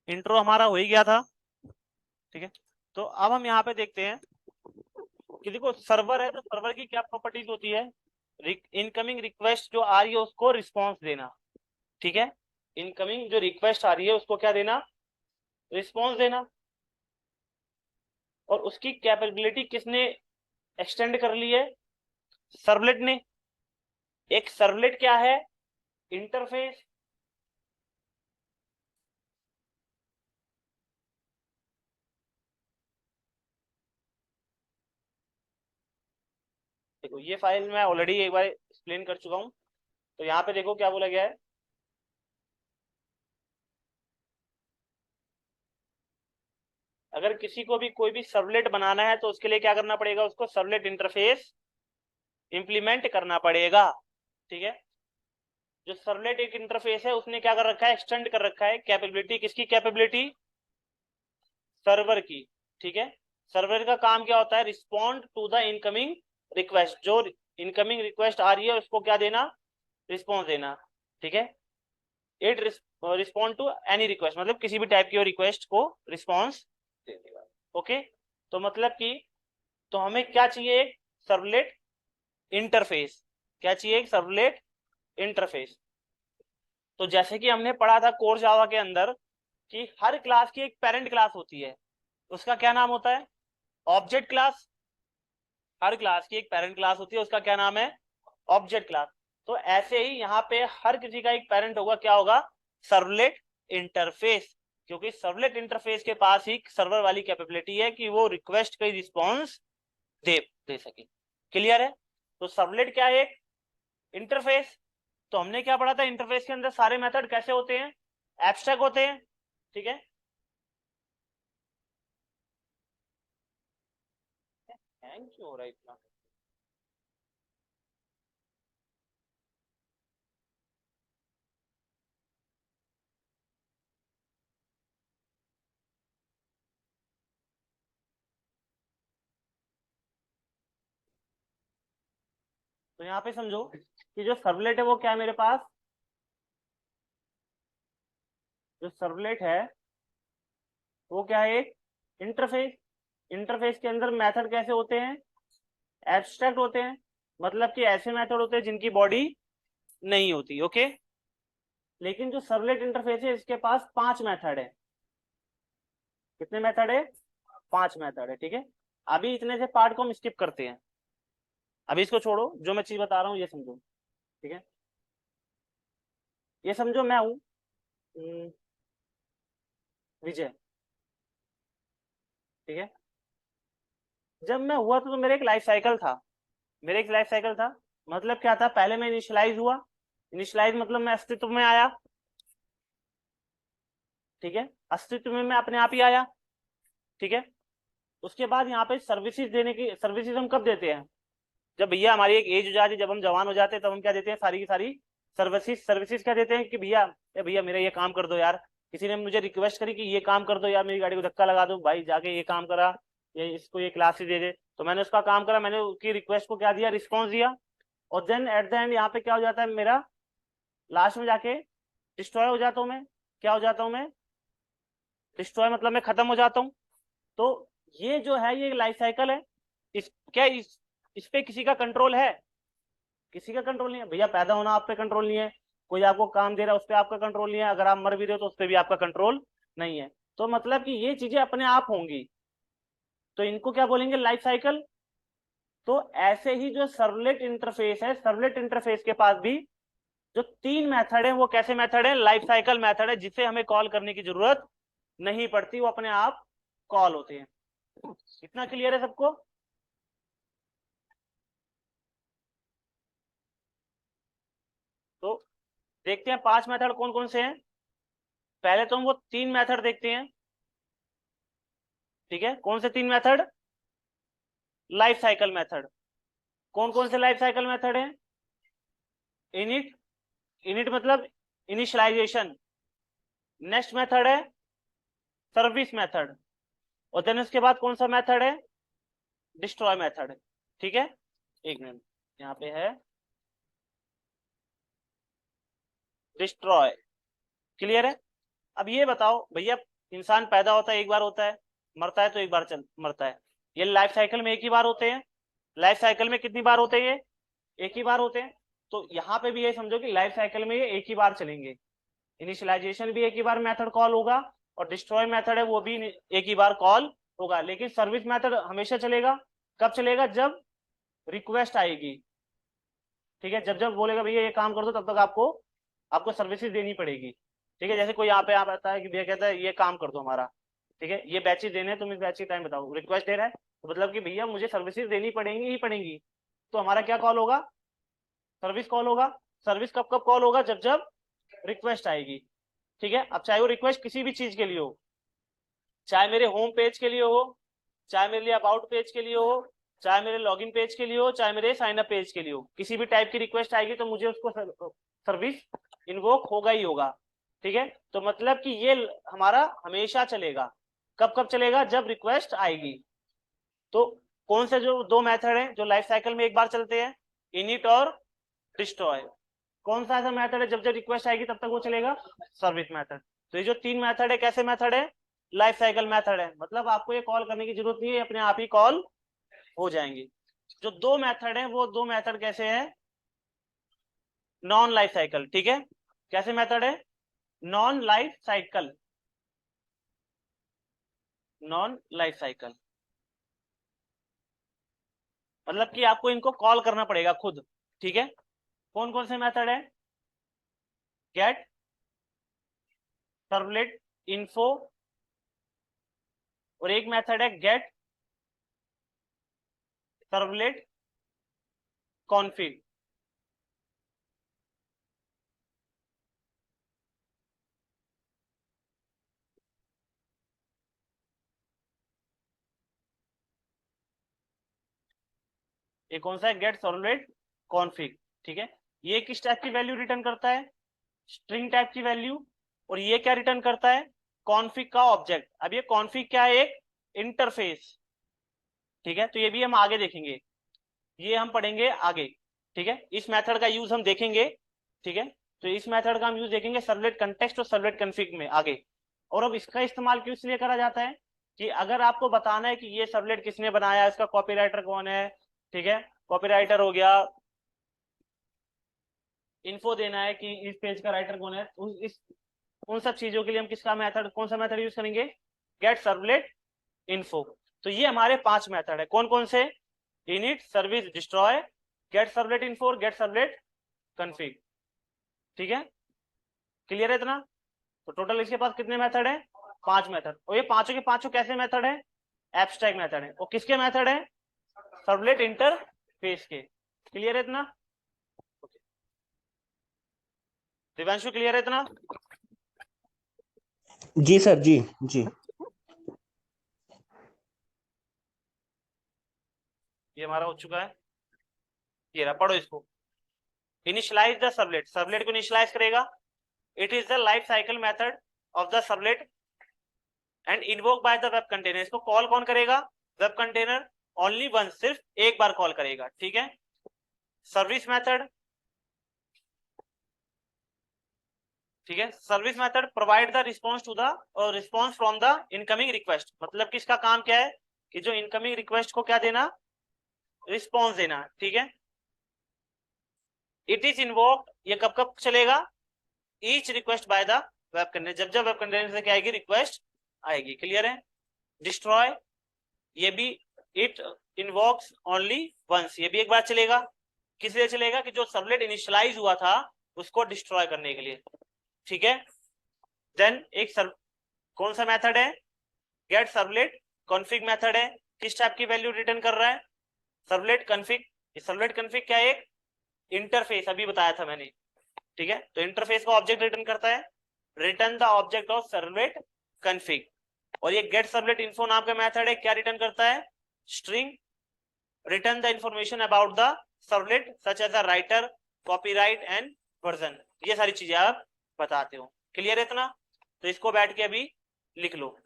Intro हमारा हो ही गया था, ठीक है। तो अब हम यहाँ पे देखते हैं कि देखो सर्वर है तो सर्वर की क्या प्रॉपर्टीज होती है। इनकमिंग रिक्वेस्ट जो आ रही है उसको रिस्पॉन्स देना, ठीक है। इनकमिंग जो रिक्वेस्ट आ रही है उसको क्या देना, रिस्पॉन्स देना। और उसकी कैपेबिलिटी किसने एक्सटेंड कर ली है, सर्वलेट ने। एक सर्वलेट क्या है, इंटरफेस। देखो ये फाइल मैं ऑलरेडी एक बार एक्सप्लेन कर चुका हूं। तो यहाँ पे देखो क्या बोला गया है, अगर किसी को भी कोई भी सर्वलेट बनाना है तो उसके लिए क्या करना पड़ेगा, उसको सर्वलेट इंटरफेस इंप्लीमेंट करना पड़ेगा, ठीक है। जो सर्वलेट एक इंटरफेस है उसने क्या कर रखा है, एक्सटेंड कर रखा है कैपेबिलिटी, किसकी कैपेबिलिटी, सर्वर की, ठीक है। सर्वर का काम क्या होता है, respond to the incoming request. जो इनकमिंग रिक्वेस्ट आ रही है उसको क्या देना, रिस्पॉन्स देना, ठीक है। It respond to any request, मतलब किसी भी टाइप की रिक्वेस्ट को रिस्पॉन्स दे देगा, ओके। तो मतलब कि तो हमें क्या चाहिए, एक सर्वलेट इंटरफेस। क्या चाहिए, एक सर्वलेट इंटरफेस। तो जैसे कि हमने पढ़ा था कोर जावा के अंदर कि हर क्लास की एक पेरेंट क्लास होती है, उसका क्या नाम होता है, ऑब्जेक्ट क्लास। हर क्लास की एक पेरेंट क्लास होती है, उसका क्या नाम है, ऑब्जेक्ट क्लास। तो ऐसे ही यहाँ पे हर किसी का एक पेरेंट होगा, क्या होगा, सर्वलेट इंटरफेस। क्योंकि सर्वलेट इंटरफेस के पास ही सर्वर वाली कैपेबिलिटी है कि वो रिक्वेस्ट का रिस्पॉन्स दे सके। क्लियर है। तो सर्वलेट क्या है, एक इंटरफेस। तो हमने क्या पढ़ा था, इंटरफेस के अंदर सारे मेथड कैसे होते हैं, एब्स्ट्रैक्ट होते हैं, ठीक है। हैंग क्यों हो रहा है इतना। तो यहाँ पे समझो कि जो सर्वलेट है वो क्या है मेरे पास, जो सर्वलेट है वो क्या है, एक इंटरफेस। इंटरफेस के अंदर मेथड कैसे होते हैं, एब्स्ट्रैक्ट होते हैं। मतलब कि ऐसे मेथड होते हैं जिनकी बॉडी नहीं होती, ओके। लेकिन जो सर्वलेट इंटरफेस है इसके पास 5 मेथड है। कितने मेथड है, 5 मेथड है, ठीक है। अभी इतने से पार्ट को हम स्किप करते हैं, अभी इसको छोड़ो, जो मैं चीज बता रहा हूँ ये समझो, ठीक है। ये समझो मैं हूँ विजय, ठीक है। जब मैं हुआ तो मेरा एक लाइफ साइकिल था, मेरा एक लाइफ साइकिल था। मतलब क्या था, पहले मैं इनिशियलाइज हुआ, इनिशियलाइज मतलब मैं अस्तित्व में आया, ठीक है। अस्तित्व में मैं अपने आप ही आया, ठीक है। उसके बाद यहाँ पे सर्विसेज देने की, सर्विसेज हम कब देते हैं, जब भैया हमारी एक एज हो जाती है, जब हम जवान हो जाते हैं तब हम क्या देते हैं, सारी की सारी सर्विसेज। सर्विसेज क्या देते हैं कि भैया, भैया मेरा ये काम कर दो यार। किसी ने मुझे रिक्वेस्ट करी कि ये काम कर दो यार, मेरी गाड़ी को धक्का लगा दो भाई, जाके ये काम करा, ये इसको ये क्लासेस दे दे। तो मैंने उसका काम करा, मैंने उसकी रिक्वेस्ट को क्या दिया, रिस्पॉन्स दिया। और देन एट द एंड यहाँ पे क्या हो जाता है मेरा, लास्ट में जाके डिस्ट्रॉय हो जाता हूँ मैं। क्या हो जाता हूँ मैं, डिस्ट्रॉय मतलब मैं खत्म हो जाता हूँ। तो ये जो है ये लाइफ साइकिल है। इस पे किसी का कंट्रोल है, किसी का कंट्रोल नहीं है भैया। पैदा होना आप पे कंट्रोल नहीं है, कोई आपको काम दे रहा है उस पर आपका कंट्रोल नहीं है, अगर आप मर भी रहे हो तो उस पर भी आपका कंट्रोल नहीं है। तो मतलब कि ये चीजें अपने आप होंगी, तो इनको क्या बोलेंगे, लाइफ साइकिल। तो ऐसे ही जो सर्वलेट इंटरफेस है, सर्वलेट इंटरफेस के पास भी जो 3 मेथड है वो कैसे मेथड है, लाइफ साइकिल मेथड है, जिसे हमें कॉल करने की जरूरत नहीं पड़ती, वो अपने आप कॉल होते हैं। इतना क्लियर है सबको। तो देखते हैं 5 मेथड कौन कौन से हैं। पहले तो हम वो 3 मेथड देखते हैं, ठीक है। कौन से 3 मेथड, लाइफ साइकिल मेथड। कौन कौन से लाइफ साइकिल मेथड है, इनिट, इनिट मतलब इनिशियलाइजेशन। नेक्स्ट मेथड है सर्विस मेथड। और देन उसके बाद कौन सा मेथड है, डिस्ट्रॉय मेथड, ठीक है। एक मिनट, यहाँ पे है डिस्ट्रॉय, क्लियर है। अब ये बताओ भैया, इंसान पैदा होता है एक बार होता है, मरता है तो एक बार मरता है। ये लाइफ साइकिल में एक ही बार होते हैं। लाइफ साइकिल में कितनी बार होते हैं ये? एक ही बार होते हैं। तो यहाँ पे भी ये समझो कि लाइफ साइकिल में ये एक ही बार चलेंगे। इनिशियलाइजेशन भी एक ही बार मेथड कॉल होगा, और डिस्ट्रॉय मेथड है वो भी एक ही बार कॉल होगा। लेकिन सर्विस मेथड हमेशा चलेगा। कब चलेगा? जब रिक्वेस्ट आएगी। ठीक है, जब जब बोलेगा भैया ये काम कर दो, तब तक आपको आपको सर्विसेज देनी पड़ेगी। ठीक है, जैसे कोई यहाँ पे आप आता है कि भैया कहता है ये काम कर दो हमारा, ठीक है, ये बैचेज देने हैं, तुम इस बैच की टाइम बताओ, रिक्वेस्ट दे रहा है, तो मतलब कि भैया मुझे सर्विसेज देनी पड़ेंगी ही पड़ेंगी। तो हमारा क्या कॉल होगा? सर्विस कॉल होगा। सर्विस कब कब कॉल होगा? जब जब रिक्वेस्ट आएगी। ठीक है, अब चाहे वो रिक्वेस्ट किसी भी चीज के लिए हो, चाहे मेरे होम पेज के लिए हो, चाहे मेरे लिए अबाउट पेज के लिए हो, चाहे मेरे लॉगिन पेज के लिए हो, चाहे मेरे साइन अप पेज के लिए हो, किसी भी टाइप की रिक्वेस्ट आएगी तो मुझे उसको सर्विस इन्वोक होगा ही होगा। ठीक है, तो मतलब कि ये हमारा हमेशा चलेगा। कब कब चलेगा? जब रिक्वेस्ट आएगी। तो कौन से जो दो मेथड हैं जो लाइफ साइकिल में एक बार चलते हैं? इनिट और डिस्ट्रॉय। कौन सा ऐसा मेथड है जब जब रिक्वेस्ट आएगी तब तक वो चलेगा? Service method. तो ये जो तीन मेथड है, कैसे मेथड है? लाइफ साइकिल मेथड है। मतलब आपको ये कॉल करने की जरूरत नहीं है, अपने आप ही कॉल हो जाएंगे। जो दो मेथड है वो दो मेथड कैसे है? Non life cycle. ठीक है, कैसे मेथड है? Non life cycle. Non life cycle मतलब कि आपको इनको कॉल करना पड़ेगा खुद। ठीक है, कौन कौन से मेथड है? गेट सर्वलेट इन्फो, और एक मेथड है गेट सर्वलेट कॉन्फिग। ये कौन सा है? Gate servlet config. ठीक है, ये किस टाइप की वैल्यू रिटर्न करता है? स्ट्रिंग टाइप की वैल्यू। और ये क्या रिटर्न करता है? कॉन्फिग का ऑब्जेक्ट। अब ये कॉन्फिग क्या है? एक इंटरफेस। ठीक है, तो ये भी हम आगे देखेंगे, ये हम पढ़ेंगे आगे। ठीक है, इस मेथड का यूज हम देखेंगे। ठीक है, तो इस मेथड का हम यूज देखेंगे सर्वलेट कंटेक्स्ट और सर्वलेट कॉन्फिग में आगे। और अब इसका इस्तेमाल क्यों इसलिए करा जाता है कि अगर आपको बताना है कि ये सर्वलेट किसने बनाया, इसका कॉपीराइटर कौन है, ठीक है, कॉपीराइटर हो गया, इन्फो देना है कि इस पेज का राइटर कौन है, उन सब चीजों के लिए हम किसका मेथड, कौन सा मेथड यूज करेंगे? Gate servlet info. तो ये हमारे 5 मेथड है। कौन कौन से? Init, service, destroy, gate servlet info और गेट सर्वलेट कॉन्फिग। ठीक है, क्लियर है इतना? तो टोटल इसके पास कितने मेथड है? 5 मेथड। और ये पांचों के पांचों कैसे मेथड है? एब्स्ट्रैक्ट मेथड है। और किसके मेथड है? सर्वलेट इंटरफेस के। क्लियर है इतना? दिव्यांशु क्लियर है इतना? जी सर, जी जी। ये हमारा हो चुका है। ये रहा, पढ़ो इसको। इनिशियलाइज द सर्वलेट, सर्वलेट को इनिशियलाइज करेगा। It is the life cycle method of the servlet and invoke by the web container. इसको कॉल कौन करेगा? Web container. ओनली वन, सिर्फ एक बार कॉल करेगा। ठीक है, सर्विस मेथड। ठीक है, service method provide the response to the response from the incoming request. मतलब कि इसका काम क्या है कि जो इनकमिंग रिक्वेस्ट को क्या देना? रिस्पॉन्स देना। ठीक है, इट इज इन्वोक्ड, ये कब कब चलेगा? Each request by the web container, जब जब वेब कंटेनर से क्या आएगी? रिक्वेस्ट आएगी। क्लियर है? डिस्ट्रॉय, ये भी इट इन्वोक्स ओनली वंस, ये भी एक बार चलेगा। किस लिए चलेगा? कि जो सर्वलेट इनिशियलाइज हुआ था उसको डिस्ट्रॉय करने के लिए। ठीक है, देन एक कौन सा मेथड है? गेट सर्वलेट कॉन्फिग मेथड है। किस टाइप की वैल्यू रिटर्न कर रहा है? Servlet config. सर्वलेट कॉन्फिग क्या है? एक इंटरफेस, अभी बताया था मैंने। ठीक है, तो इंटरफेस का ऑब्जेक्ट रिटर्न करता है। Return the object of servlet config. और ये गेट सर्वलेट इन्फो नाम का मेथड है, क्या रिटर्न करता है? String. Return the information about the servlet such as a writer, copyright and version. ये सारी चीजें आप बताते हो। क्लियर है इतना? तो इसको बैठ के अभी लिख लो।